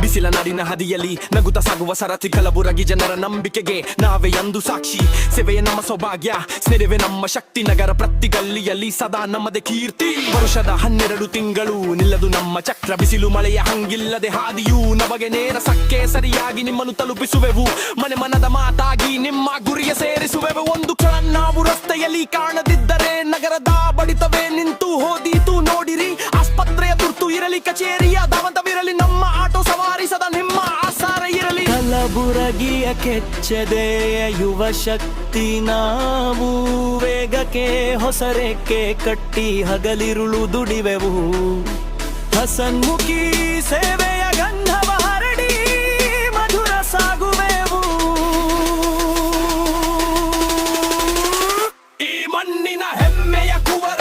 ಬಿಸಿಲ ನಾಡಿನ ಹದಿಯಲ್ಲಿ ನಗುತ್ತ ಸಾಗುವ ಸರತಿ ಕಲಬುರಗಿ ಜನರ ನಂಬಿಕೆಗೆ ನಾವೇ ಎಂದು ಸಾಕ್ಷಿ. ಸೇವೆಯೇ ನಮ್ಮ ಸೌಭಾಗ್ಯ, ಸ್ನೇಹವೇ ನಮ್ಮ ಶಕ್ತಿ. ನಗರ ಪ್ರತಿ ಗಲ್ಲಿಯಲ್ಲಿ ಸದಾ ನಮ್ಮದೇ ಕೀರ್ತಿ. ವರುಷದ 12 ತಿಂಗಳು ನಿಲ್ಲದು ನಮ್ಮ ಚಕ್ರ. ಬಿಸಿಲು ಮಳೆಯ ಹಂಗಿಲ್ಲದೆ ಹಾದಿಯೂ ನಮಗೆ ನೇರ ಸಕ್ಕೆ ಸರಿಯಾಗಿ ನಿಮ್ಮನ್ನು ತಲುಪಿಸುವೆವು. ಮನೆ ಮನದ ಮಾತಾಗಿ ನಿಮ್ಮ ಗುರಿಯ ಸೇರಿಸುವೆವು. ಒಂದು ಕ್ಷಣ ನಾವು ರಸ್ತೆಯಲ್ಲಿ ಕಾಣದಿದ್ದರೆ ನಗರದ ಬಡಿತವೇ ನಿಂತು ಹೋದೀತು ನೋಡಿರಿ. ಆಸ್ಪತ್ರೆಯ ತುರ್ತು ಇರಲಿ, ಕಚೇರಿಯ ಧಾವಂತವಿರಲಿ, ನಮ್ಮ ಆಟೋ ಸವಾರಿಸದ ನಿಮ್ಮ ಆಸಾರ ಇರಲಿ. ಕಲಬುರಗಿಯ ಕೆಚ್ಚದೆಯ ಯುವ ಶಕ್ತಿ ನಾವು. ವೇಗಕ್ಕೆ ಹೊಸರೆಕ್ಕೆ ಕಟ್ಟಿ ಹಗಲಿರುಳು ದುಡಿವೆವು. ಹಸನ್ಮುಖಿ ಸೇವೆಯ ಗಂಧವ ಹರಡಿ ಮಧುರ ಸಾಗುವೆವು. ಈ ಮಣ್ಣಿನ ಹೆಮ್ಮೆಯ ಕುವರ